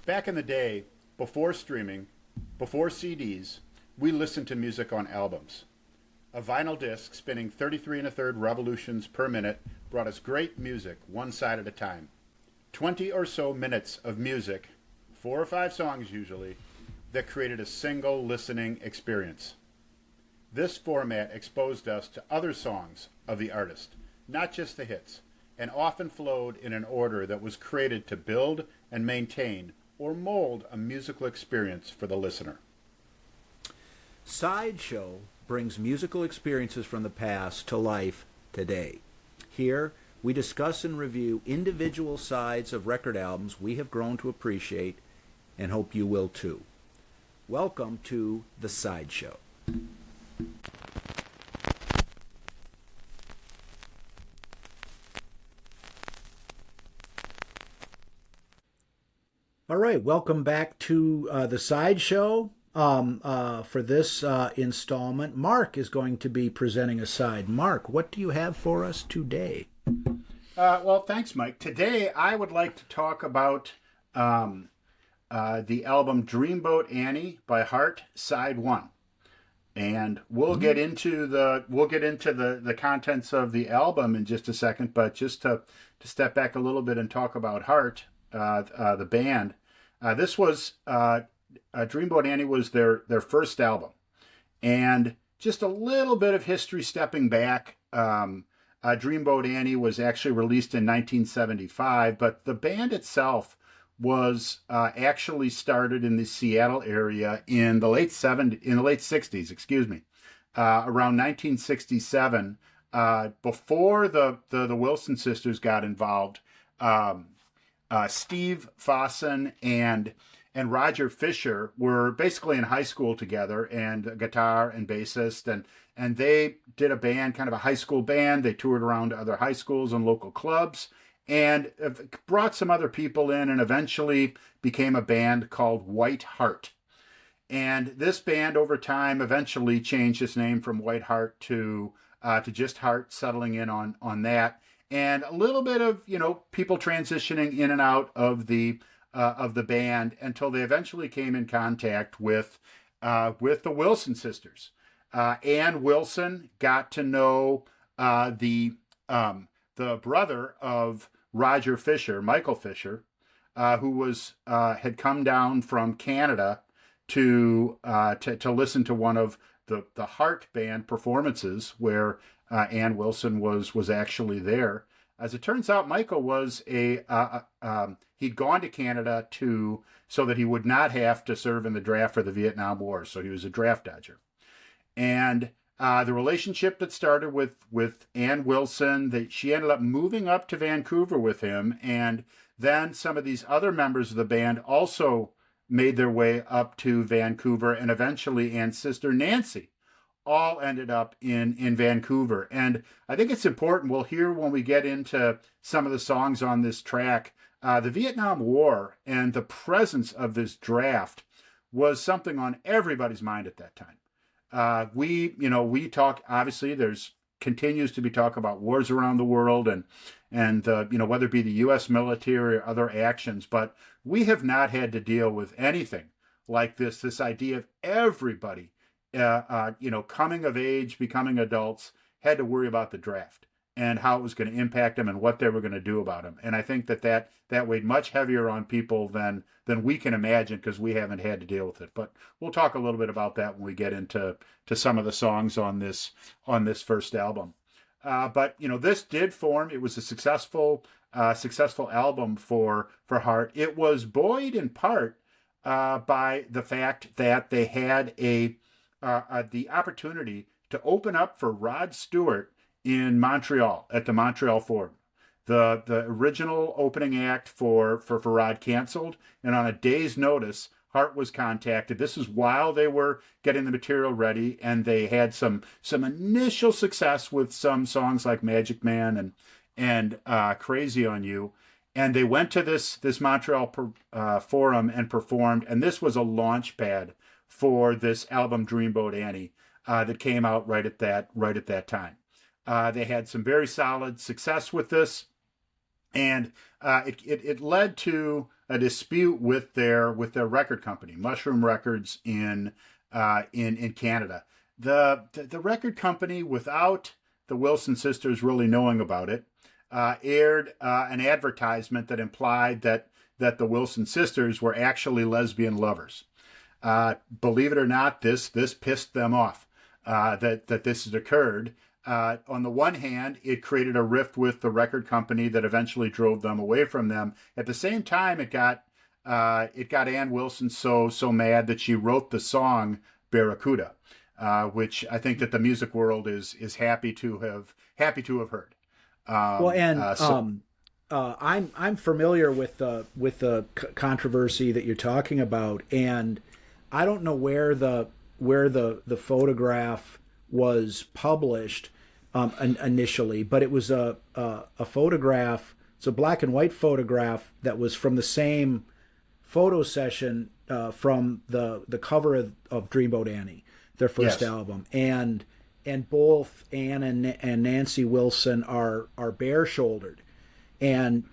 Back in the day, before streaming, before CDs, we listened to music on albums. A vinyl disc spinning 33 and a third revolutions per minute brought us great music one side at a time. 20 or so minutes of music, 4 or 5 songs usually, that created a single listening experience. This format exposed us to other songs of the artist, not just the hits, and often flowed in an order that was created to build and maintain or mold a musical experience for the listener. Sideshow brings musical experiences from the past to life today. Here, we discuss and review individual sides of record albums we have grown to appreciate and hope you will too. Welcome to The Sideshow. All right, welcome back to The Sideshow. For this installment, Mark is going to be presenting a side. Mark, what do you have for us today? Well, thanks, Mike. Today, I would like to talk about the album Dreamboat Annie by Heart, Side 1. And we'll get into the contents of the album in just a second, but just to step back a little bit and talk about Heart, the band. This was Dreamboat Annie was their first album, and just a little bit of history stepping back. Dreamboat Annie was actually released in 1975, but the band itself was actually started in the Seattle area in the late 60s, around 1967, before the Wilson sisters got involved. Steve Fossen and Roger Fisher were basically in high school together, and a guitar and bassist, and they did a band, kind of a high school band. They toured around to other high schools and local clubs, and brought some other people in, and eventually became a band called White Heart. And this band over time eventually changed its name from White Heart to just Heart, settling in on that. And a little bit of, people transitioning in and out of the band until they eventually came in contact with the Wilson sisters. Ann Wilson got to know the brother of Roger Fisher, Michael Fisher, who had come down from Canada to listen to one of the Heart band performances where Ann Wilson was actually there. As it turns out, Michael was he'd gone to Canada so that he would not have to serve in the draft for the Vietnam War. So he was a draft dodger. And the relationship that started with Ann Wilson, she ended up moving up to Vancouver with him. And then some of these other members of the band also made their way up to Vancouver, and eventually Ann's sister Nancy all ended up in Vancouver. And I think it's important, we'll hear when we get into some of the songs on this track, the Vietnam War and the presence of this draft was something on everybody's mind at that time. We talk, obviously there's continues to be talk about wars around the world and whether it be the U.S. military or other actions, but we have not had to deal with anything like this idea of everybody coming of age, becoming adults, had to worry about the draft and how it was going to impact them and what they were going to do about them. And I think that weighed much heavier on people than we can imagine, because we haven't had to deal with it. But we'll talk a little bit about that when we get into some of the songs on this first album. But this did form. It was a successful album for Heart. It was buoyed in part by the fact that they had the opportunity to open up for Rod Stewart in Montreal at the Montreal Forum. The original opening act for Rod canceled, and on a day's notice, Heart was contacted. This is while they were getting the material ready, and they had some initial success with some songs like Magic Man and Crazy on You. And they went to this Montreal Forum and performed, and this was a launch pad for this album Dreamboat Annie that came out right at that time. They had some very solid success with this, and it led to a dispute with their record company, Mushroom Records in Canada. The record company, without the Wilson sisters really knowing about it, aired an advertisement that implied that the Wilson sisters were actually lesbian lovers. Believe it or not, this pissed them off that this had occurred. On the one hand, it created a rift with the record company that eventually drove them away from them. At the same time, it got Ann Wilson so mad that she wrote the song Barracuda, which I think that the music world is happy to have heard. Well, and I'm familiar with the controversy that you're talking about, and I don't know where the photograph was published initially, but it was a photograph. It's a black and white photograph that was from the same photo session from the cover of Dreamboat Annie, their first album, and both Anne and Nancy Wilson are bare shouldered, and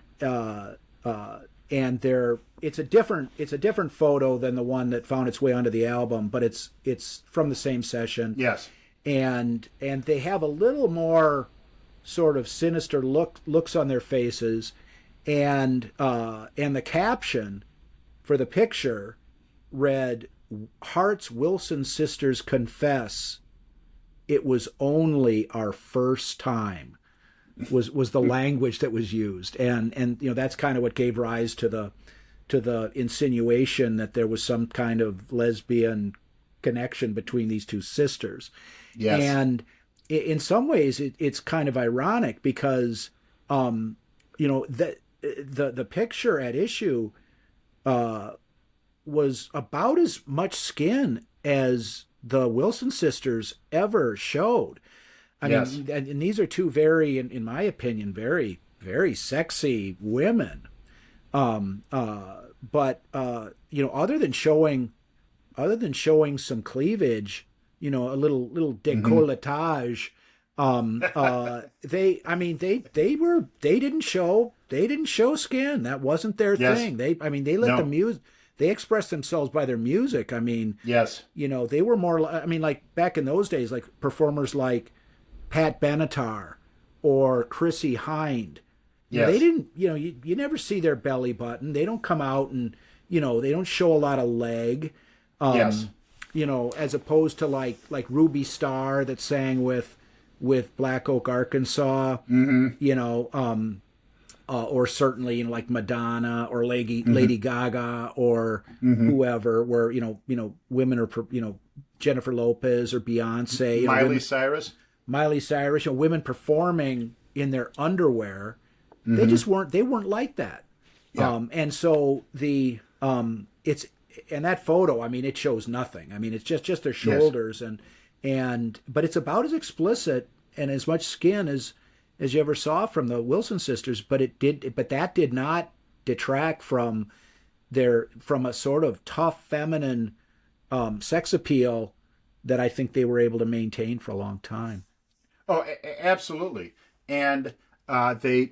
it's a different photo than the one that found its way onto the album, but it's from the same session. Yes. And they have a little more sort of sinister looks on their faces, and the caption for the picture read, "Hearts Wilson sisters confess it was only our first time," was the language that was used, and that's kind of what gave rise to the insinuation that there was some kind of lesbian connection between these two sisters. Yes. And in some ways, it's kind of ironic because, the picture at issue was about as much skin as the Wilson sisters ever showed. I mean, and these are two very, in my opinion, very, very sexy women. But other than showing some cleavage, a little décolletage, they didn't show skin. That wasn't their thing. They let the music. They expressed themselves by their music. I mean, yes, they were more. Like back in those days, like performers like Pat Benatar or Chrissy Hind. Yes. They didn't. You never see their belly button. They don't come out and they don't show a lot of leg. Yes. As opposed to like Ruby Starr that sang with Black Oak, Arkansas. Mm-hmm. Or certainly like Madonna or Lady Gaga or whoever, where women are Jennifer Lopez or Beyonce, Miley Cyrus, women performing in their underwear. They just weren't like that. Yeah. And so it's and that photo, it shows nothing. It's just their shoulders but it's about as explicit and as much skin as you ever saw from the Wilson sisters, but that did not detract from a sort of tough feminine sex appeal that I think they were able to maintain for a long time. Oh, absolutely. And they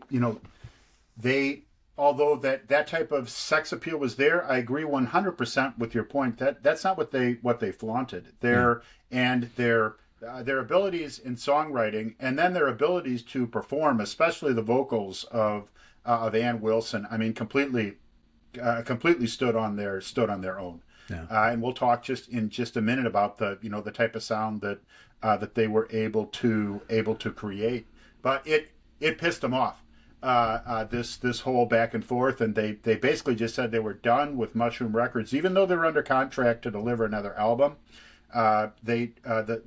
although that type of sex appeal was there, I agree 100% with your point that that's not what they flaunted. Their abilities in songwriting, and then their abilities to perform, especially the vocals of Ann Wilson. Completely stood on their own. Yeah. And we'll talk in just a minute about the type of sound that they were able to create. But it pissed them off. This whole back and forth, and they basically just said they were done with Mushroom Records, even though they were under contract to deliver another album. The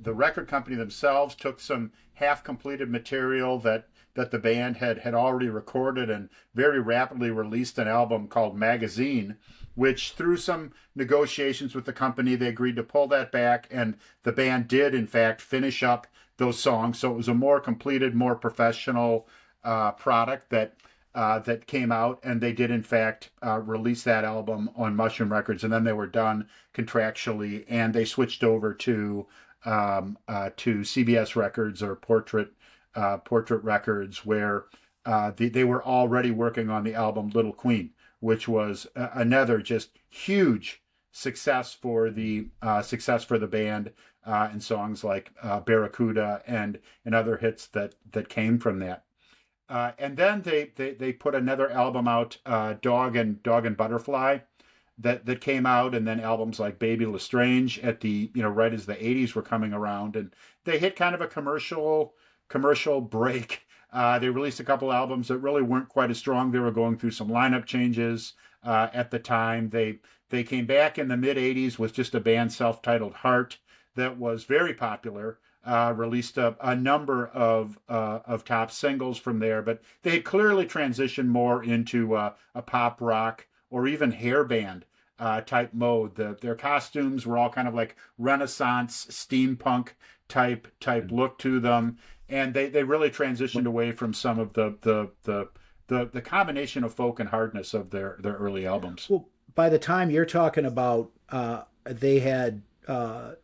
record company themselves took some half-completed material that the band had already recorded and very rapidly released an album called Magazine, which through some negotiations with the company, they agreed to pull that back, and the band did, in fact, finish up those songs. So it was a more completed, more professional product that came out, and they did in fact release that album on Mushroom Records, and then they were done contractually, and they switched over to CBS Records or Portrait Records, where they were already working on the album Little Queen, which was another just huge success for the band, and songs like Barracuda and other hits that came from that. And then they put another album out, Dog and Butterfly, that came out, and then albums like Baby Lestrange at the right as the '80s were coming around, and they hit kind of a commercial break. They released a couple albums that really weren't quite as strong. They were going through some lineup changes at the time. They came back in the mid '80s with just a band self-titled Heart that was very popular. Released a number of top singles from there, but they had clearly transitioned more into a pop rock or even hair band type mode. Their costumes were all kind of like Renaissance steampunk type look to them, and they really transitioned away from some of the combination of folk and hardness of their early albums. Well, by the time you're talking about, they had,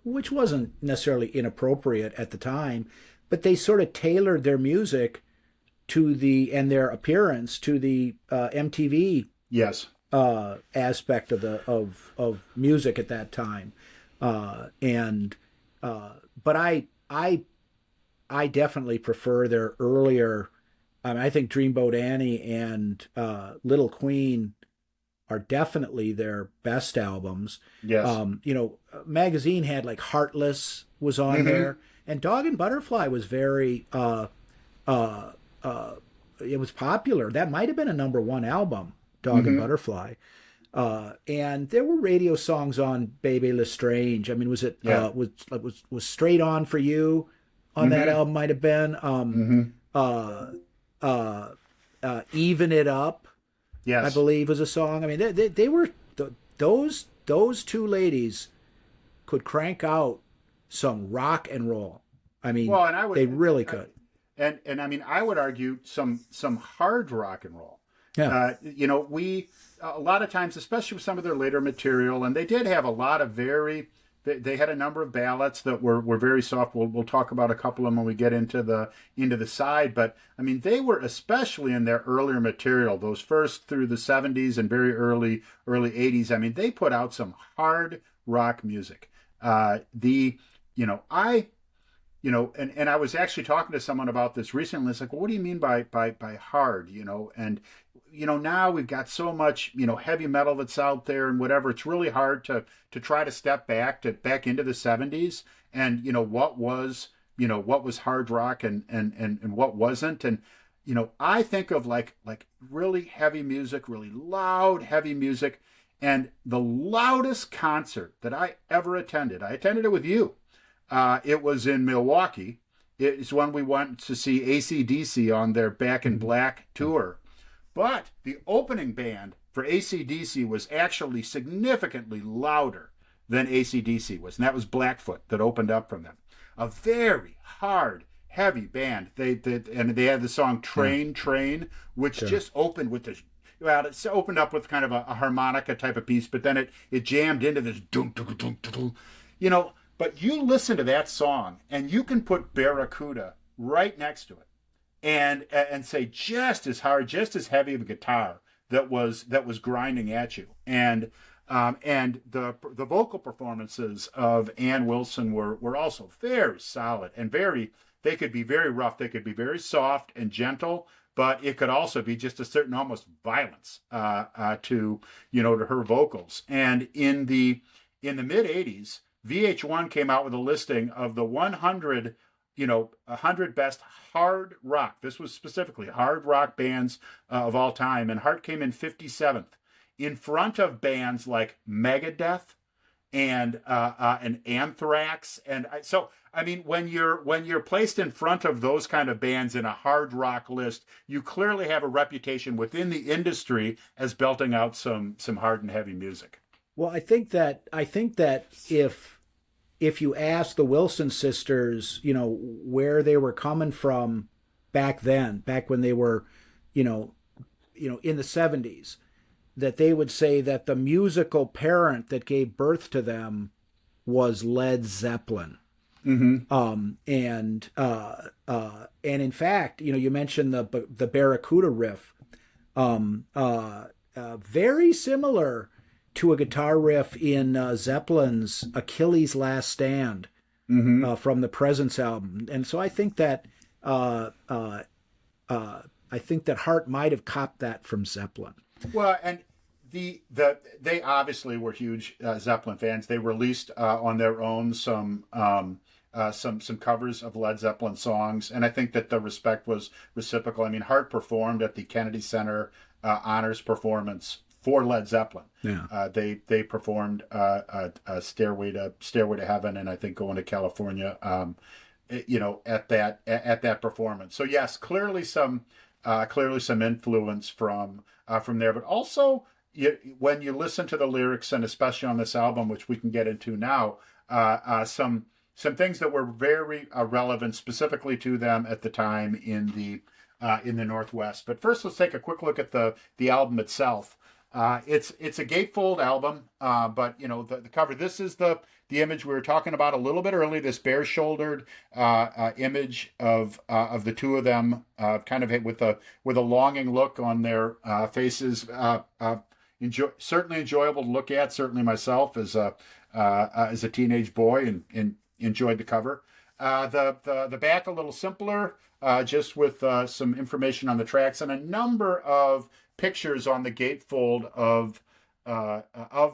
which wasn't necessarily inappropriate at the time, but they sort of tailored their music and their appearance to the MTV Yes. aspect of music at that time, and but I definitely prefer their earlier. I mean, I think Dreamboat Annie and Little Queen are definitely their best albums. Yes. Magazine had like Heartless was on there, and Dog and Butterfly was very it was popular. That might have been a #1 album, Dog and Butterfly. And there were radio songs on Baby Lestrange. I mean, was it was Straight On for You on that album? Might have been Even It Up. Yes. I believe was a song. I mean, they were those two ladies could crank out some rock and roll. I mean, well, and they really could. And I mean, I would argue some hard rock and roll. Yeah. We a lot of times, especially with some of their later material, and they did have a lot of they had a number of ballads that were very soft. We'll talk about a couple of them when we get into the side. But I mean, they were, especially in their earlier material, those first through the '70s and very early '80s. I mean, they put out some hard rock music. And I was actually talking to someone about this recently. It's like, well, what do you mean by hard? And now we've got so much, heavy metal that's out there and whatever. It's really hard to try to step back into the '70s and what was hard rock and what wasn't. And I think of like really heavy music, really loud heavy music, and the loudest concert that I ever attended. I attended it with you. It was in Milwaukee. It's when we went to see AC/DC on their Back in Black tour. But the opening band for AC/DC was actually significantly louder than AC/DC was, and that was Blackfoot that opened up from them. A very hard, heavy band. They had the song "Train, Train," which just opened with this. Well, it opened up with kind of a harmonica type of piece, but then it jammed into this dum dum dum dum. But you listen to that song, and you can put Barracuda right next to it, and say just as hard, just as heavy of a guitar that was grinding at you, and the vocal performances of Ann Wilson were also very solid and they could be very rough, they could be very soft and gentle, but it could also be just a certain almost violence to her vocals. And in the mid '80s. VH1 came out with a listing of the 100 best hard rock. This was specifically hard rock bands of all time, and Heart came in 57th, in front of bands like Megadeth and Anthrax. And when you're placed in front of those kind of bands in a hard rock list, you clearly have a reputation within the industry as belting out some hard and heavy music. Well, I think that if you ask the Wilson sisters, where they were coming from back when they were, in the '70s, that they would say that the musical parent that gave birth to them was Led Zeppelin. And in fact, you mentioned the Barracuda riff. very similar to a guitar riff in Zeppelin's Achilles' Last Stand Hmm. from the Presence album. And so uh, uh, I think that Hart might have copped that from Zeppelin. Well, and they obviously were huge Zeppelin fans. They released on their own some covers of Led Zeppelin songs, and I think that the respect was reciprocal. I mean, Hart performed at the Kennedy Center honors performance for Led Zeppelin. Yeah. They performed Stairway to Heaven, and I think Going to California. At that performance. So yes, clearly some influence from there, but also when you listen to the lyrics, and especially on this album, which we can get into now, some things that were very relevant specifically to them at the time in the Northwest. But first, let's take a quick look at the album itself. It's a gatefold album, but the cover. This is the image we were talking about a little bit earlier. This bare-shouldered image of the two of them, kind of with a longing look on their faces. Certainly enjoyable to look at. Certainly myself as a teenage boy and enjoyed the cover. The back a little simpler, just with some information on the tracks and a number of pictures on the gatefold of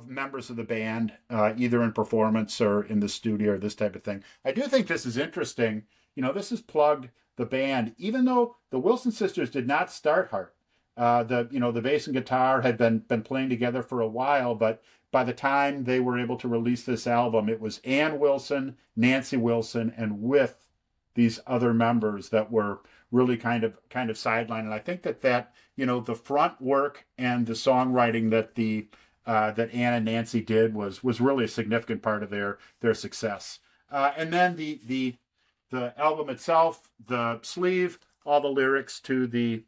members of the band, either in performance or in the studio or this type of thing. I do think this is interesting. This has plugged the band, even though the Wilson sisters did not start Heart. The bass and guitar had been playing together for a while, but by the time they were able to release this album, it was Ann Wilson, Nancy Wilson, and with these other members that were really kind of sidelined. And I think that the front work and the songwriting that Ann and Nancy did was really a significant part of their success. And then the album itself, the sleeve, all the lyrics to the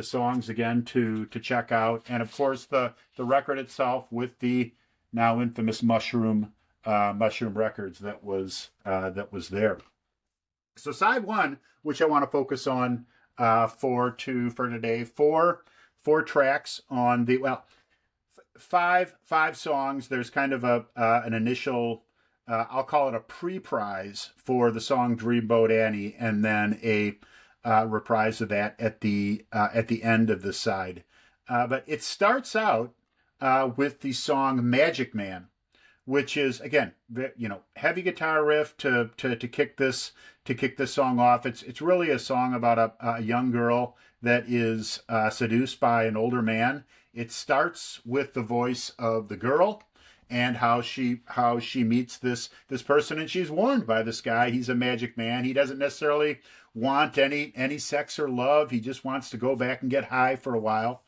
songs again to check out, and of course the record itself with the now infamous Mushroom Records that was there. So side one, which I want to focus on for today, four tracks on the five songs. There's kind of an initial, I'll call it a pre-prize for the song Dreamboat Annie, and then a reprise of that at the end of the side. But it starts out with the song Magic Man, which is again, heavy guitar riff to kick this song off. It's really a song about a young girl that is seduced by an older man. It starts with the voice of the girl and how she meets this person, and she's warned by this guy. He's a magic man. He doesn't necessarily want any sex or love. He just wants to go back and get high for a while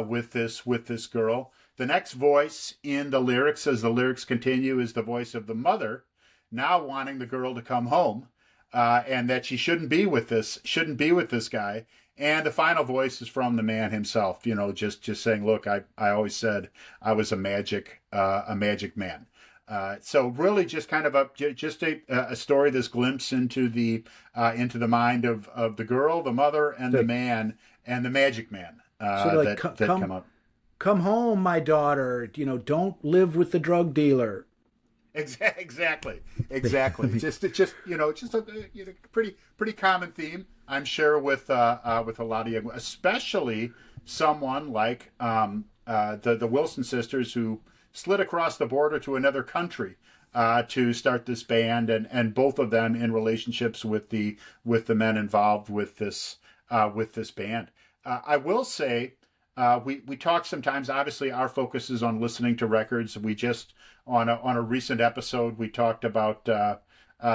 with this girl. The next voice in the lyrics, as the lyrics continue, is the voice of the mother, now wanting the girl to come home, and that she shouldn't be with this guy. And the final voice is from the man himself, just saying, "Look, I always said I was a magic man." So really, just kind of a story, this glimpse into the mind of the girl, the mother, and the man, and the magic man that come up. Come home, my daughter. Don't live with the drug dealer. Exactly. just a pretty common theme, I'm sure, with a lot of young, especially someone like the Wilson sisters, who slid across the border to another country to start this band, and both of them in relationships with the men involved with this band. I will say, we talk sometimes. Obviously, our focus is on listening to records. We just on a recent episode we talked about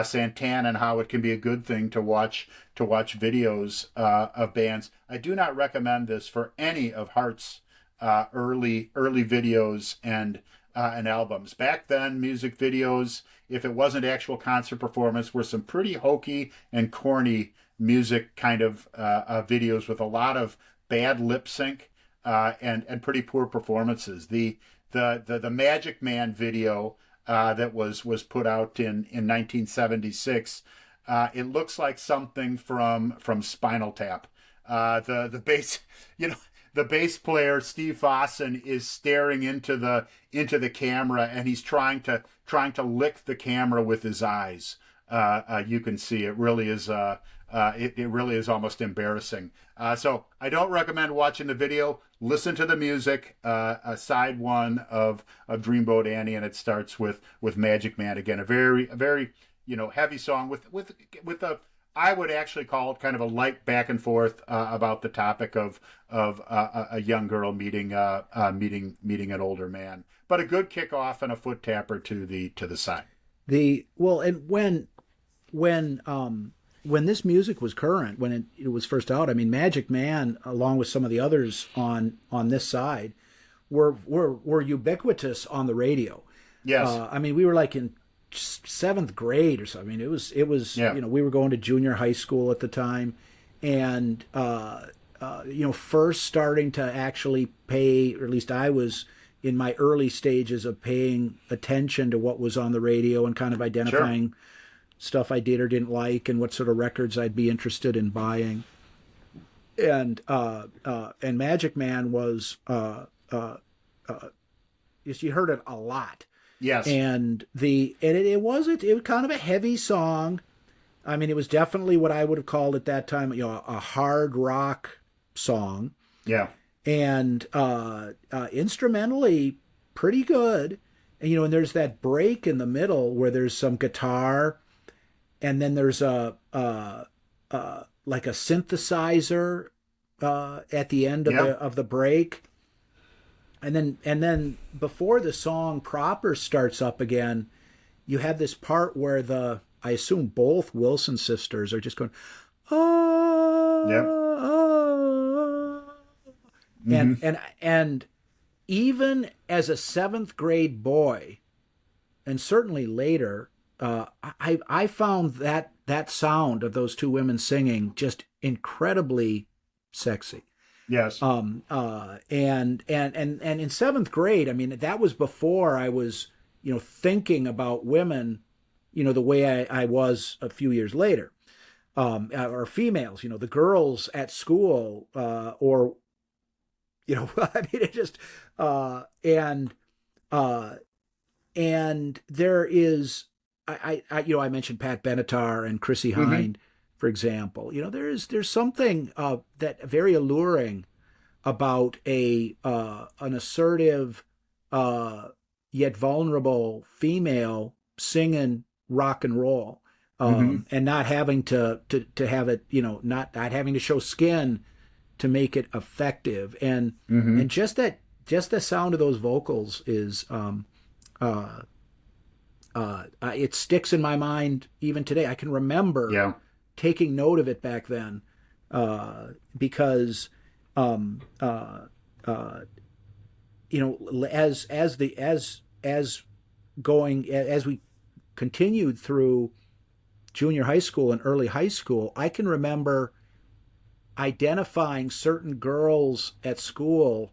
Santana and how it can be a good thing to watch videos of bands. I do not recommend this for any of Heart's early videos and albums. Back then, music videos, if it wasn't actual concert performance, were some pretty hokey and corny music kind of videos with a lot of bad lip sync and pretty poor performances. The Magic Man video that was put out in 1976, it looks like something from Spinal Tap. The bass, the bass player Steve Fossen is staring into the camera, and he's trying to lick the camera with his eyes. You can see it really is it really is almost embarrassing. So I don't recommend watching the video. Listen to the music, side one of Dreamboat Annie, and it starts with Magic Man again. A very heavy song with a, I would actually call it kind of a light back and forth about the topic of a young girl meeting an older man, but a good kickoff and a foot tapper to the side. And when this music was current, when it was first out, I mean, Magic Man, along with some of the others on this side, were ubiquitous on the radio. Yes. I mean, we were like in seventh grade or something. I mean, it was Yeah. we were going to junior high school at the time, and first starting to actually pay, or at least I was in my early stages of paying attention to what was on the radio and kind of identifying stuff I did or didn't like and what sort of records I'd be interested in buying. And Magic Man was you heard it a lot. Yes. And it was kind of a heavy song. I mean, it was definitely what I would have called at that time, a hard rock song. Yeah. And instrumentally pretty good. And, and there's that break in the middle where there's some guitar, and then there's like a synthesizer at the end of the break. And then before the song proper starts up again, you have this part where I assume both Wilson sisters are just going, oh, Yep. Mm-hmm. And even as a seventh grade boy, and certainly later, I found that sound of those two women singing just incredibly sexy. Yes. And in seventh grade, I mean, that was before I was, thinking about women, the way I was a few years later, or females, the girls at school, or, I mean, it just, and there is, I mentioned Pat Benatar and Chrissy Hind, for example. There's something that very alluring about an assertive yet vulnerable female singing rock and roll, and not having to have it, not having to show skin to make it effective, and just the sound of those vocals is it sticks in my mind even today. I can remember taking note of it back then, because as we continued through junior high school and early high school, I can remember identifying certain girls at school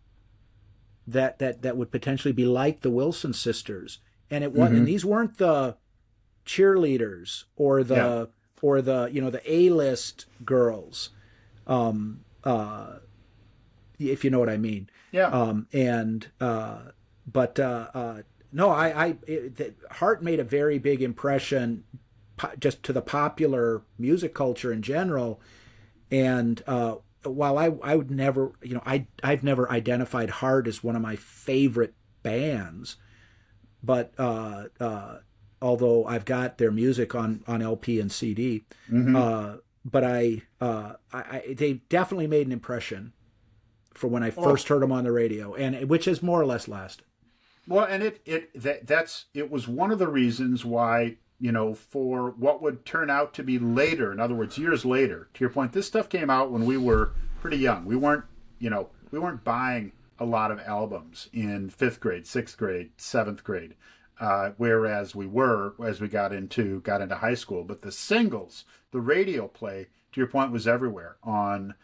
that would potentially be like the Wilson sisters. And it wasn't, and these weren't the cheerleaders or the the A-list girls, if you know what I mean. Yeah. Hart made a very big impression just to the popular music culture in general. And while I would never, I've never identified Hart as one of my favorite bands, but although I've got their music on LP and CD, but they definitely made an impression for when I first heard them on the radio, and which has more or less lasted. Well, and it was one of the reasons why, for what would turn out to be later, in other words, years later, to your point, this stuff came out when we were pretty young. We weren't buying a lot of albums in 5th grade, 6th grade, 7th grade, whereas we were as we got into high school. But the singles, the radio play, to your point, was everywhere on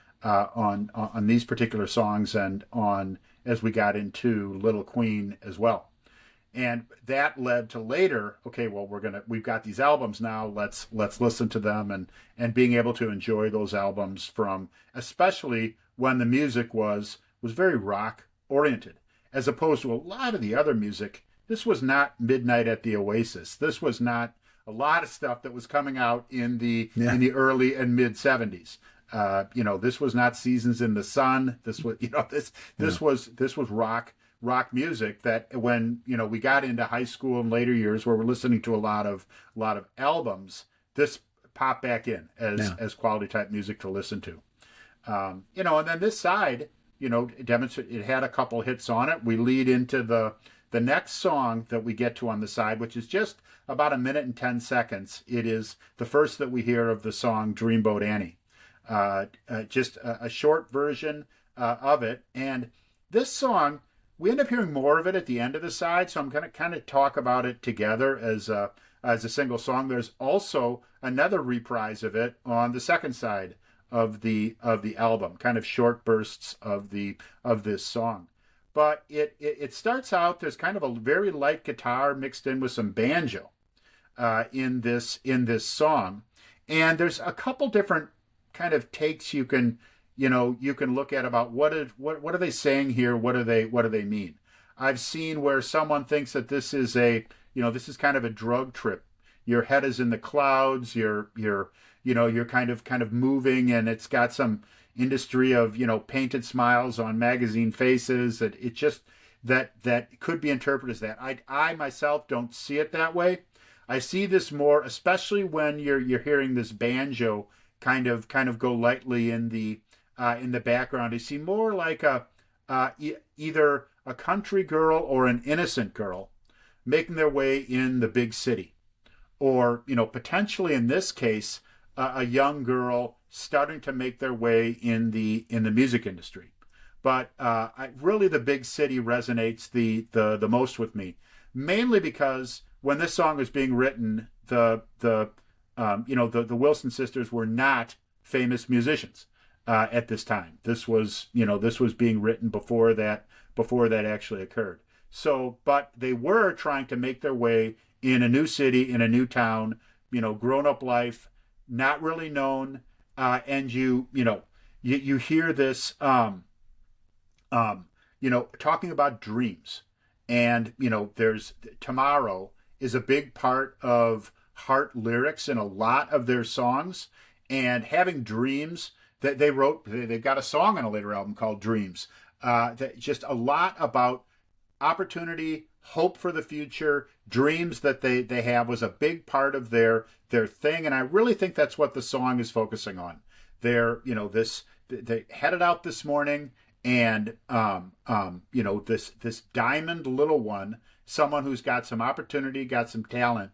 these particular songs, and on as we got into Little Queen as well. And that led to later, okay, well, we've got these albums now, let's listen to them, and being able to enjoy those albums from, especially when the music was was very rock oriented, as opposed to a lot of the other music. This was not Midnight at the Oasis. This was not a lot of stuff that was coming out Yeah. in the early and mid '70s. This was not Seasons in the Sun. This was, Yeah. this was rock music that when we got into high school and later years where we're listening to a lot of albums, this popped back in Yeah. as quality type music to listen to. And then this side, it had a couple hits on it. We lead into the next song that we get to on the side, which is just about 1 minute and 10 seconds. It is the first that we hear of the song Dreamboat Annie. Just a short version of it. And this song, we end up hearing more of it at the end of the side, so I'm going to kind of talk about it together as a single song. There's also another reprise of it on the second side of the album, kind of short bursts of this song. But it starts out, there's kind of a very light guitar mixed in with some banjo in this song, and there's a couple different kind of takes you can look at about what are they saying here, what do they mean. I've seen where someone thinks that this is this is kind of a drug trip. Your head is in the clouds, you're kind of moving, and it's got some industry of painted smiles on magazine faces. That it just that could be interpreted as that. I myself don't see it that way. I see this more, especially when you're hearing this banjo kind of go lightly in the background. I see more like either a country girl or an innocent girl making their way in the big city, or potentially in this case a young girl starting to make their way in the music industry. But really the big city resonates the most with me, mainly because when this song was being written, the Wilson sisters were not famous musicians at this time. This was being written before that actually occurred. So, but they were trying to make their way in a new city, in a new town, grown up life, not really known, and you hear this, talking about dreams, and there's tomorrow is a big part of heart lyrics in a lot of their songs, and having dreams that they've got a song on a later album called Dreams, that just a lot about opportunity, hope for the future, dreams that they have was a big part of their thing, and I really think that's what the song is focusing on. They headed out this morning, and this diamond little one, someone who's got some opportunity, got some talent,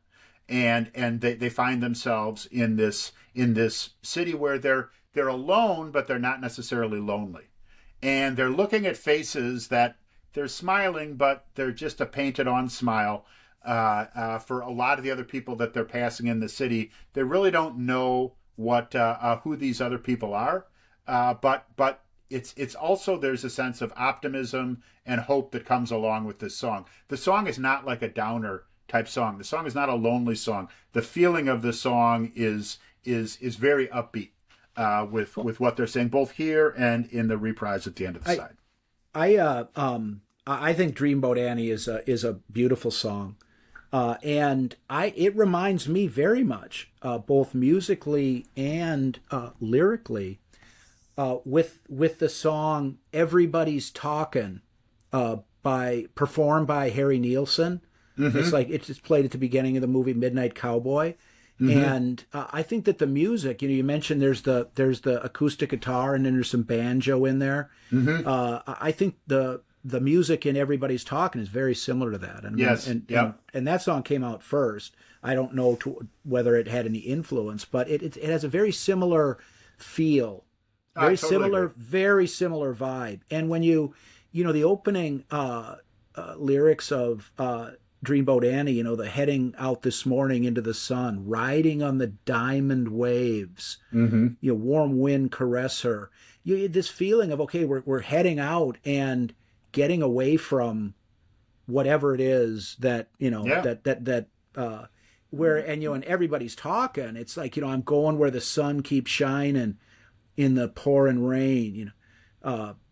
and they find themselves in this city where they're alone, but they're not necessarily lonely, and they're looking at faces that they're smiling, but they're just a painted on smile. For a lot of the other people that they're passing in the city, they really don't know who these other people are. But it's also, there's a sense of optimism and hope that comes along with this song. The song is not like a downer type song. The song is not a lonely song. The feeling of the song is very upbeat with what they're saying, both here and in the reprise at the end of the side. I think Dreamboat Annie is a beautiful song, and it reminds me very much, both musically and lyrically, with the song "Everybody's Talking," performed by Harry Nilsson. Mm-hmm. It's like it's played at the beginning of the movie Midnight Cowboy. Mm-hmm. And I think that the music, you mentioned there's the acoustic guitar, and then there's some banjo in there. Mm-hmm. I think the music in Everybody's Talking is very similar to that. And, yes. And that song came out first. I don't know whether it had any influence, but it has a very similar feel, very similar vibe. And when the opening lyrics of Dreamboat Annie, the heading out this morning into the sun, riding on the diamond waves, mm-hmm. Warm wind caress her. You had this feeling of, okay, we're heading out and getting away from whatever it is that, and everybody's talking. It's like, I'm going where the sun keeps shining in the pouring rain,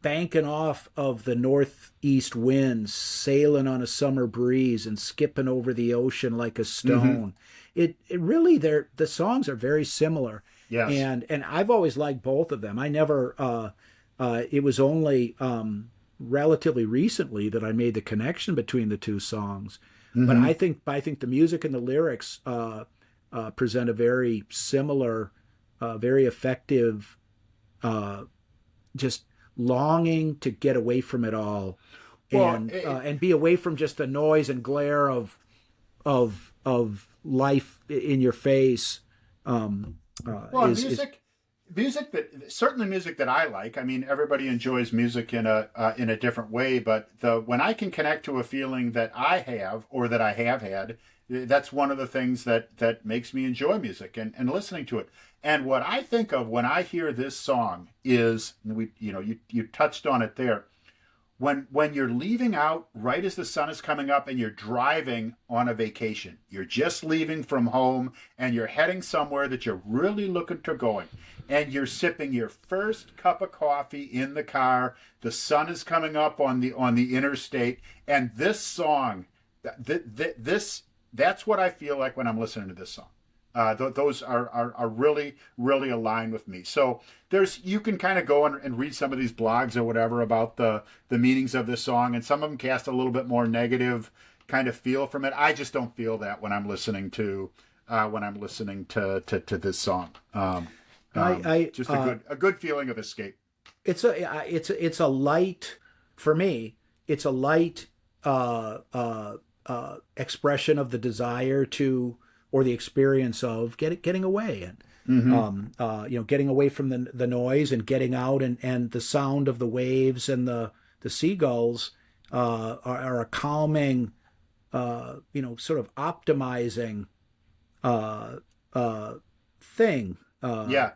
banking off of the northeast winds, sailing on a summer breeze, and skipping over the ocean like a Mm-hmm. stone. It really the songs are very similar, Yes. and I've always liked both of them. I never it was only relatively recently that I made the connection between the two songs. But Mm-hmm. I think the music and the lyrics present a very similar, very effective, uh, just longing to get away from it all, Well, and be away from just the noise and glare of life in your face. well, Is music that certainly music that I like. I mean, everybody enjoys music in a different way, but the when I can connect to a feeling that I have or that I have had, that's one of the things that makes me enjoy music and listening to it. And what I think of when I hear this song is you touched on it there when you're leaving out right as the sun is coming up and you're driving on a vacation. You're just leaving from home and you're heading somewhere that you're really looking to going, and you're sipping your first cup of coffee in the car. The sun is coming up on the interstate, and this song, this that's what I feel like when I'm listening to this song. Those are really really aligned with me. So there's you can kind of go and read some of these blogs or whatever about the meanings of this song, and some of them cast a little bit more negative kind of feel from it. I just don't feel that when I'm listening to this song. Just a good feeling of escape. it's a light for me. It's a light expression of the desire to or the experience of getting away and Mm-hmm. getting away from the noise and getting out and the sound of the waves and the seagulls are a calming, sort of optimizing uh, thing. Yeah.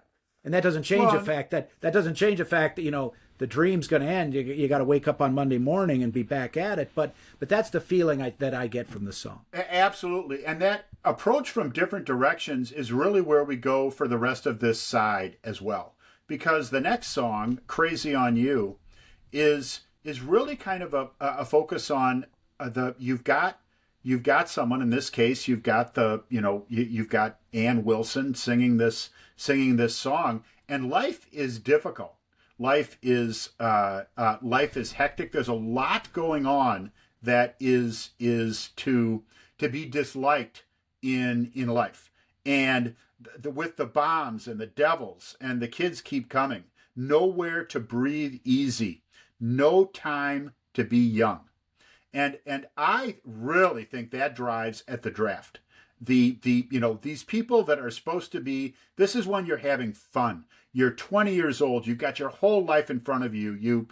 And that doesn't change the Well, fact that doesn't change the fact that the dream's going to end. You got to wake up on Monday morning and be back at it. But that's the feeling that I get from the song. Absolutely. And that approach from different directions is really where we go for the rest of this side as well. Because the next song, Crazy on You, is really kind of a focus on the you've got someone in this case you've got you've got Ann Wilson singing this song, and life is difficult. Life is hectic. There's a lot going on that is to be disliked in life, and with the bombs and the devils and the kids keep coming. Nowhere to breathe easy. No time to be young. And I really think that drives at the draft. These people that are supposed to be, this is when you're having fun. You're 20 years old. You've got your whole life in front of you.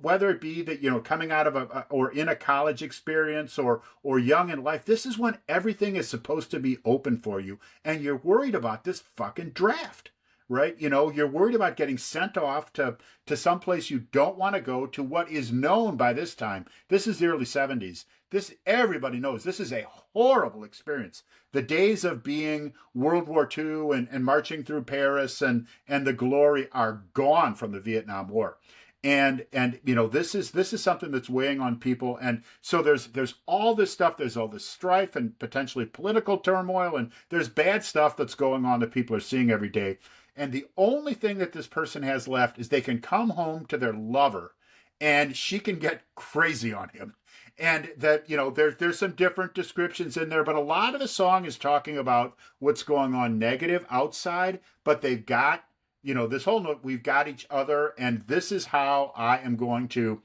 Whether it be that coming out of or in a college experience or young in life, this is when everything is supposed to be open for you, and you're worried about this fucking draft. Right? You're worried about getting sent off to some place you don't want to go, to what is known by this time. This is the early 70s. This everybody knows this is a horrible experience. The days of being World War II and marching through Paris and the glory are gone from the Vietnam War. And this is something that's weighing on people, and so there's all this stuff. There's all this strife and potentially political turmoil, and there's bad stuff that's going on that people are seeing every day. And the only thing that this person has left is they can come home to their lover, and she can get crazy on him. And that there's some different descriptions in there, but a lot of the song is talking about what's going on negative outside, but they've got this whole note, we've got each other, and this is how I am going to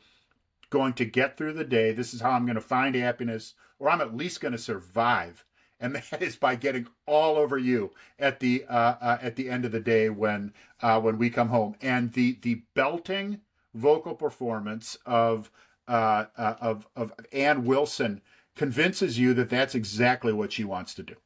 get through the day. This is how I'm going to find happiness, or I'm at least going to survive. And that is by getting all over you at the end of the day when we come home. And the belting vocal performance of Ann Wilson convinces you that that's exactly what she wants to do.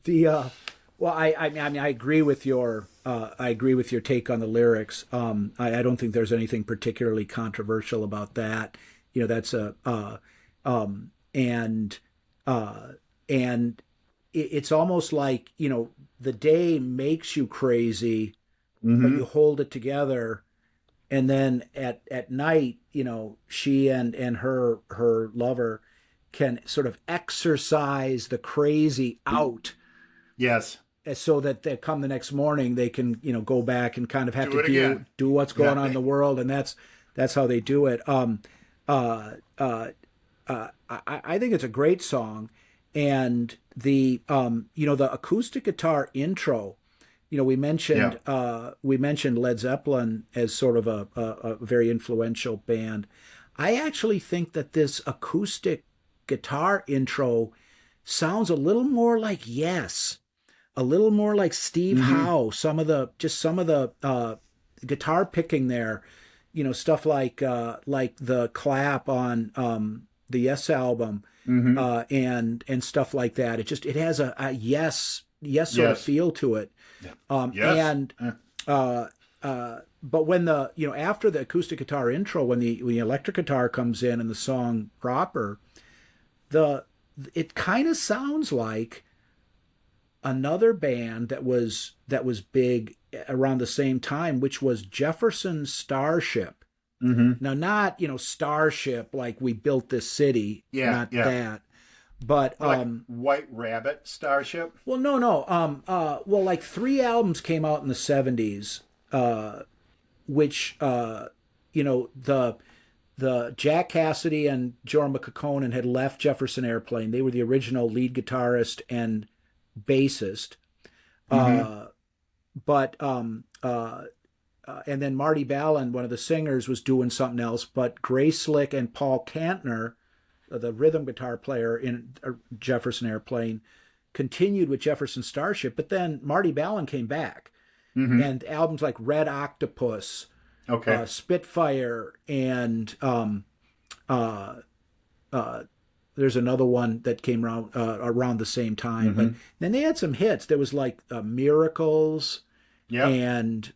The Well, I mean, I agree with your take on the lyrics. I don't think there's anything particularly controversial about that. That's and it's almost like the day makes you crazy, but Mm-hmm. you hold it together. And then at night, she and her lover can sort of exercise the crazy out, Yes. so that they come the next morning, they can go back and kind of have Do to it again. do what's going Yeah. on in the world, and that's how they do it. Uh, uh, I think it's a great song, and the acoustic guitar intro. Yeah. We mentioned Led Zeppelin as sort of a very influential band. I actually think that this acoustic guitar intro sounds a little more like Yes, a little more like Steve Mm-hmm. Howe. Some of the guitar picking there, stuff like the clap on the Yes album, Mm-hmm. and stuff like that. It has a yes sort of Yes. feel to it. Yeah. Um, Yes. and but when after the acoustic guitar intro, when the electric guitar comes in and the song proper, the it kind of sounds like another band that was big around the same time, which was Jefferson Starship. Mm-hmm. Now, not Starship like we built this city, Yeah. not Yeah. that, but Like White Rabbit Starship. well, no. Well, like three albums came out in the '70s, which the Jack Cassidy and Jorma Kaukonen had left Jefferson Airplane. They were the original lead guitarist and bassist. Mm-hmm. But and then Marty Balin, one of the singers, was doing something else. But Grace Slick and Paul Kantner, the rhythm guitar player in Jefferson Airplane, continued with Jefferson Starship. But then Marty Balin came back, Mm-hmm. and albums like Red Octopus, Okay. Spitfire, and uh, uh, there's another one that came around the same time. Mm-hmm. But then they had some hits. There was like Miracles Yep. and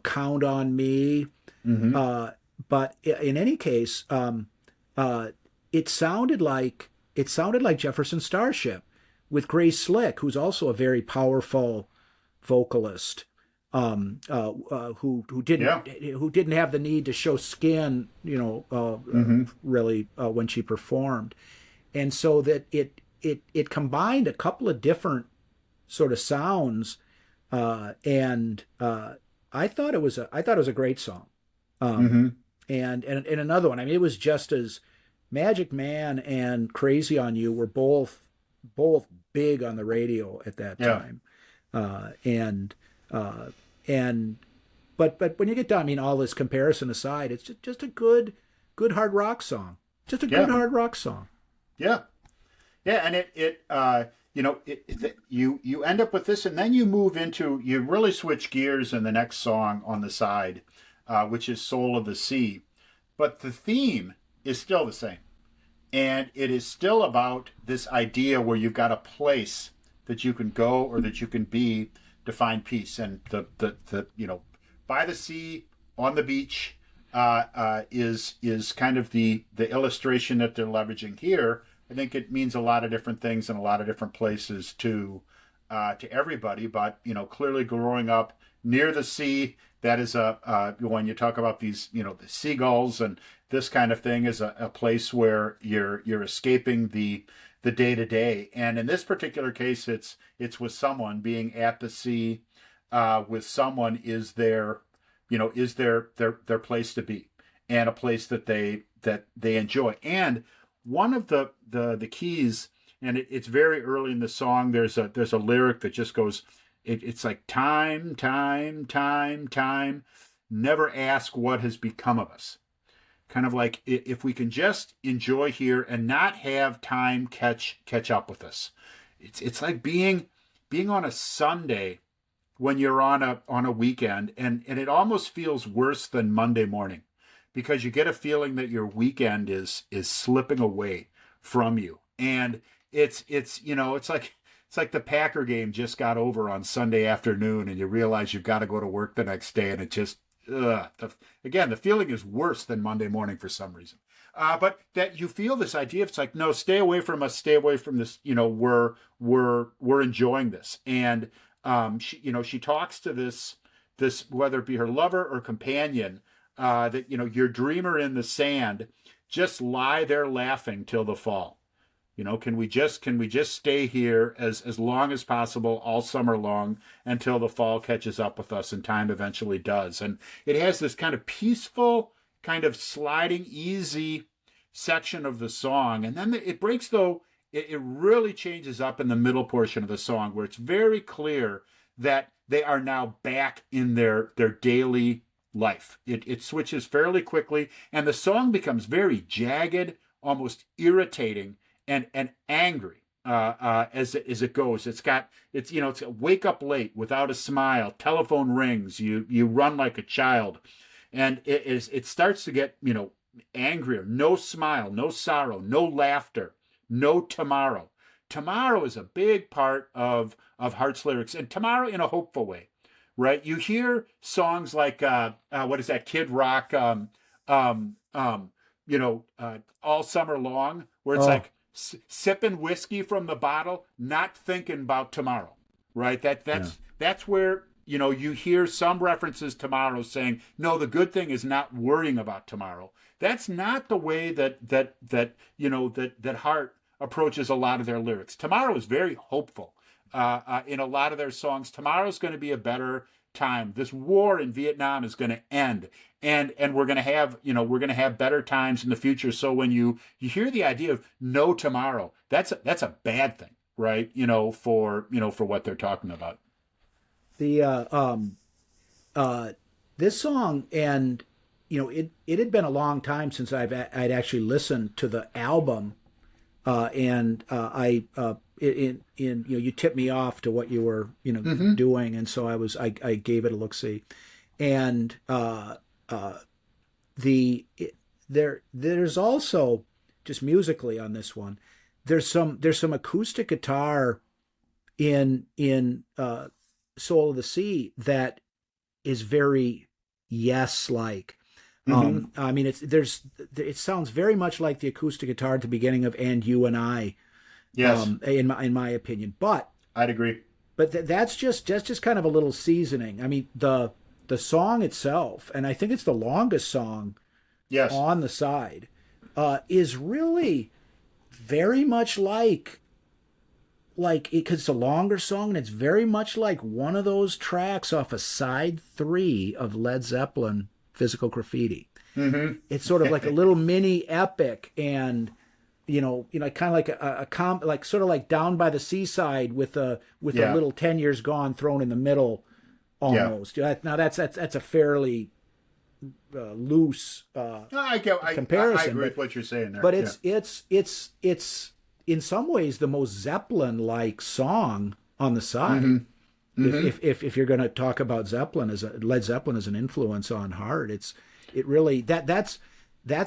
Count on Me. Mm-hmm. But in any case, uh, it sounded like Jefferson Starship with Grace Slick, who's also a very powerful vocalist, who Yeah. didn't have the need to show skin, Mm-hmm. really, when she performed, and so that it combined a couple of different sort of sounds, and I thought it was a great song, um, Mm-hmm. and another one. I mean, it was just as Magic Man and Crazy on You were both big on the radio at that Yeah. time, and and but when you get down, I mean, all this comparison aside, it's just a good hard rock song, just a good Yeah. hard rock song. Yeah. Yeah. And you end up with this, and then you really switch gears in the next song on the side, which is Soul of the Sea. But the theme is still the same. And it is still about this idea where you've got a place that you can go or that you can be to find peace. And the by the sea, on the beach, is kind of the illustration that they're leveraging here. I think it means a lot of different things in a lot of different places to everybody. But clearly growing up near the sea, that is when you talk about these, the seagulls and this kind of thing, is a place where you're escaping the day to day. And in this particular case, it's with someone. Being at the sea with someone is their place to be, and a place that they enjoy. And one of the keys, and it's very early in the song. There's a lyric that just goes, it's like time, time, time, time. Never ask what has become of us. Kind of like, if we can just enjoy here and not have time catch up with us. It's like being on a Sunday when you're on a weekend, and it almost feels worse than Monday morning, because you get a feeling that your weekend is slipping away from you. And it's like the Packer game just got over on Sunday afternoon, and you realize you've got to go to work the next day, and it just again, the feeling is worse than Monday morning for some reason. But that you feel this idea, it's like, no, stay away from us, stay away from this. We're enjoying this, and she talks to this, whether it be her lover or companion, that your dreamer in the sand, just lie there laughing till the fall. Can we just stay here as long as possible all summer long until the fall catches up with us and time eventually does. And it has this kind of peaceful, kind of sliding, easy section of the song. And then it breaks, though, it really changes up in the middle portion of the song where it's very clear that they are now back in their daily life. It switches fairly quickly, and the song becomes very jagged, almost irritating, and angry as it goes. It's wake up late without a smile. Telephone rings. You run like a child, and it starts to get angrier. No smile, no sorrow, no laughter, no tomorrow. Tomorrow is a big part of Heart's lyrics, and tomorrow in a hopeful way, right? You hear songs like what is that? Kid Rock, all summer long, where it's like sipping whiskey from the bottle, not thinking about tomorrow, right? That's where you hear some references tomorrow saying, no, the good thing is not worrying about tomorrow. That's not the way that Heart approaches a lot of their lyrics. Tomorrow is very hopeful. In a lot of their songs, tomorrow's going to be a better time. This war in Vietnam is going to end, and we're going to have better times in the future. So when you hear the idea of no tomorrow, that's a bad thing, right? For what they're talking about. The this song, and it had been a long time since I'd actually listened to the album, and you tipped me off to what you were doing, and so I gave it a look see, and there's also, just musically on this one, there's some acoustic guitar in Soul of the Sea that is very Yes like. I mean, it sounds very much like the acoustic guitar at the beginning of "And You and I." Yes, in my opinion, but I'd agree. But that's just kind of a little seasoning. I mean, the song itself, and I think it's the longest song, yes, on the side, is really very much like because it's a longer song, and it's very much like one of those tracks off of side 3 of Led Zeppelin, Physical Graffiti. Mm-hmm. It's sort of like a little mini epic, and kind of like sort of like Down by the Seaside with a little 10 Years Gone thrown in the middle, almost. Yeah. Now that's a fairly loose comparison. I agree with what you're saying there. But it's in some ways the most Zeppelin-like song on the side. Mm-hmm. If you're going to talk about Led Zeppelin as an influence on Heart, it really that's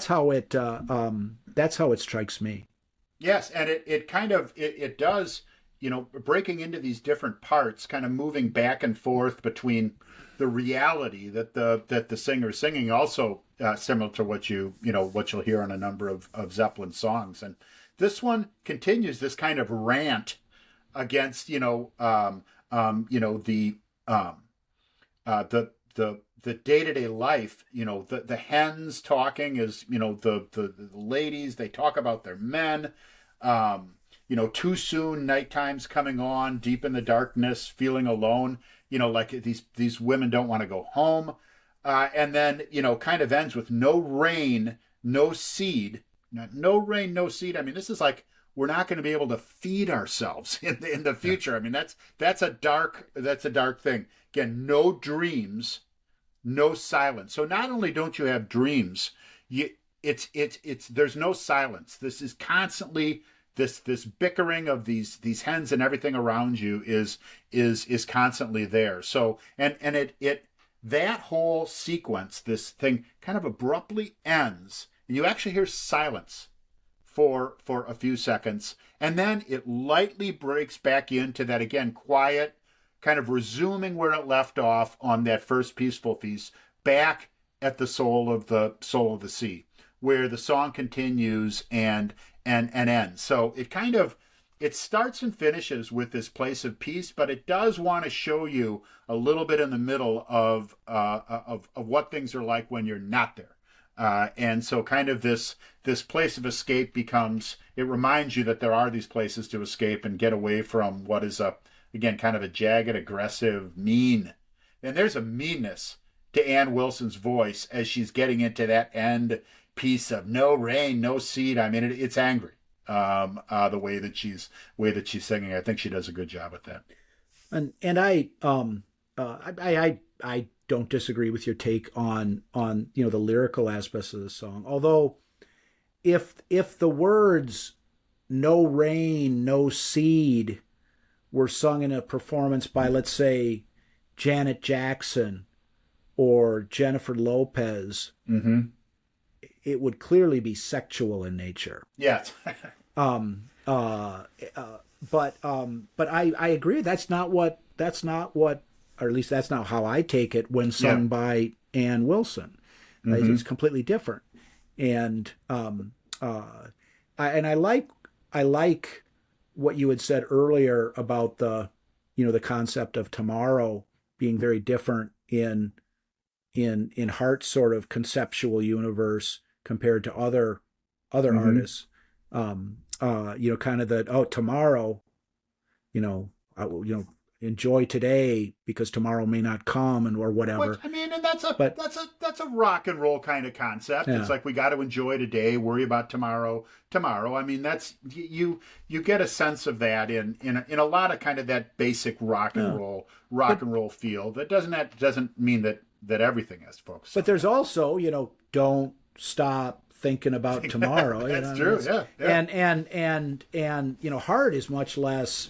how it strikes me. Yes, and it kind of it does, breaking into these different parts, kind of moving back and forth between the reality that the singer's singing, also similar to what you'll hear on a number of Zeppelin songs. And this one continues this kind of rant against the day-to-day life, the hens talking is, the ladies, they talk about their men, too soon, nighttime's coming on, deep in the darkness, feeling alone, like these women don't want to go home. And then, kind of ends with no rain, no seed. No rain, no seed. I mean, this is like, we're not going to be able to feed ourselves in the future. I mean, that's a dark thing. Again, no dreams, no silence. So not only don't you have dreams, there's no silence. This is constantly this bickering of these hens, and everything around you is constantly there. So and that whole sequence, this thing kind of abruptly ends, and you actually hear silence for a few seconds, and then it lightly breaks back into that, again, quiet, kind of resuming where it left off on that first peaceful piece, back at the Soul of the Sea, where the song continues and ends. So it kind of it starts and finishes with this place of peace, but it does want to show you a little bit in the middle of what things are like when you're not there. And so kind of this place of escape becomes, it reminds you that there are these places to escape and get away from what is again, kind of a jagged, aggressive, mean. And there's a meanness to Ann Wilson's voice as she's getting into that end piece of no rain, no seed. I mean, it's angry. The way that she's singing, I think she does a good job with that. And I don't disagree with your take on the lyrical aspects of the song. Although, if the words "no rain, no seed" were sung in a performance by, let's say, Janet Jackson or Jennifer Lopez, Mm-hmm. it would clearly be sexual in nature. Yes. But I agree. That's not what, or at least that's not how I take it when sung by Ann Wilson. Mm-hmm. It's completely different. And I like what you had said earlier about the concept of tomorrow being very different in Hart's sort of conceptual universe compared to other Mm-hmm. artists. Kind of that, tomorrow, enjoy today because tomorrow may not come, or whatever. Which, I mean, and that's a rock and roll kind of concept. Yeah. It's like we got to enjoy today, worry about tomorrow. I mean, that's you get a sense of that in a lot of kind of that basic rock and roll feel. That doesn't mean that everything is, folks. But there's also, don't stop thinking about tomorrow. That's true. Yeah. And Hart is much less.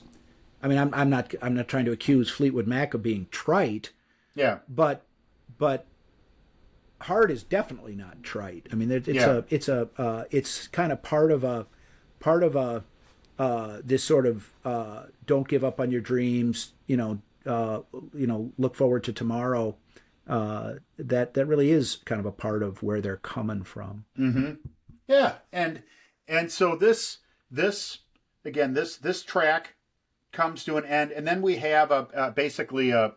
I mean, I'm not trying to accuse Fleetwood Mac of being trite. Yeah. But Hart is definitely not trite. I mean, it's kind of part of a this sort of don't give up on your dreams. Look forward to tomorrow. That really is kind of a part of where they're coming from. Mm-hmm. Yeah, and so this track comes to an end, and then we have basically the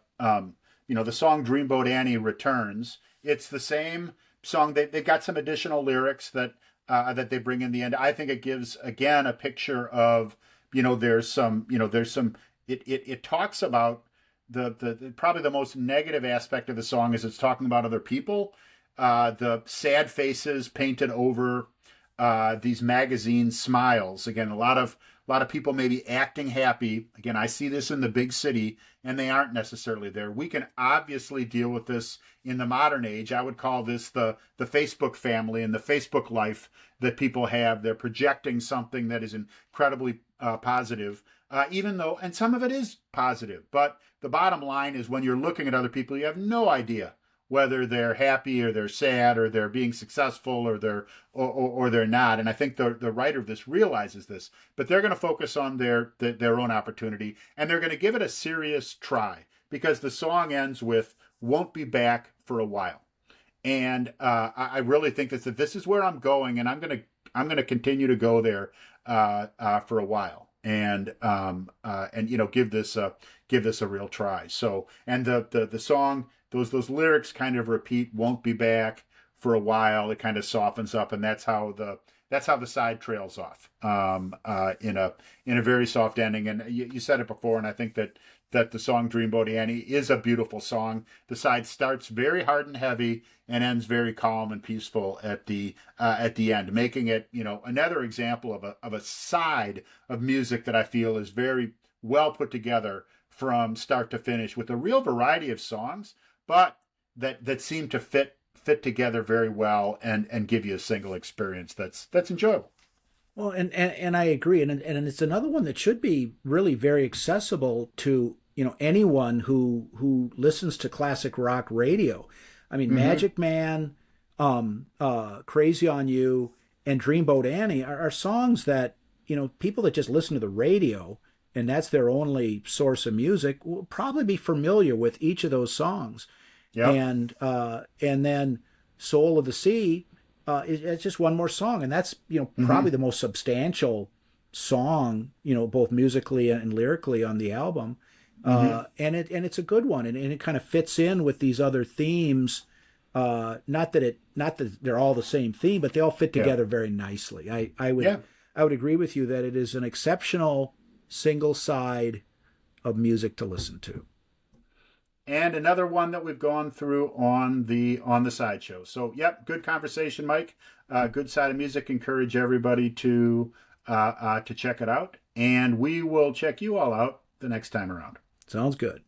song Dreamboat Annie returns. It's the same song. They've got some additional lyrics that they bring in the end. I think it gives again a picture of there's some it talks about the probably the most negative aspect of the song is it's talking about other people, the sad faces painted over these magazine smiles. Again, a lot of people maybe acting happy. Again, I see this in the big city, and they aren't necessarily there. We can obviously deal with this in the modern age. I would call this the Facebook family and the Facebook life that people have. They're projecting something that is incredibly positive, even though, and some of it is positive. But the bottom line is when you're looking at other people, you have no idea whether they're happy or they're sad or they're being successful or they're not. And I think the writer of this realizes this, but they're going to focus on their own opportunity, and they're going to give it a serious try because the song ends with "won't be back for a while." And I really think that this is where I'm going, and I'm going to continue to go there for a while, and give this a real try. So, and the song, those lyrics kind of repeat, "won't be back for a while." It kind of softens up, and that's how the side trails off in a very soft ending. And you said it before, and I think that the song Dreamboat Annie is a beautiful song. The side starts very hard and heavy and ends very calm and peaceful at the end, making it another example of a side of music that I feel is very well put together from start to finish, with a real variety of songs, but that seem to fit together very well and give you a single experience that's enjoyable. Well, and I agree, and it's another one that should be really very accessible to anyone who listens to classic rock radio. I mean, Magic Man, Crazy on You, and Dreamboat Annie are songs that people that just listen to the radio and that's their only source of music will probably be familiar with each of those songs. Yep. And then Soul of the Sea, it's just one more song, and that's probably the most substantial song, both musically and lyrically on the album. Hmm. And it's a good one, and it kind of fits in with these other themes. Not that they're all the same theme, but they all fit Yeah. together very nicely. Yeah. I would agree with you that it is an exceptional single side of music to listen to. And another one that we've gone through on the sideshow. So, yep, good conversation, Mike. Good side of music. Encourage everybody to check it out, and we will check you all out the next time around. Sounds good.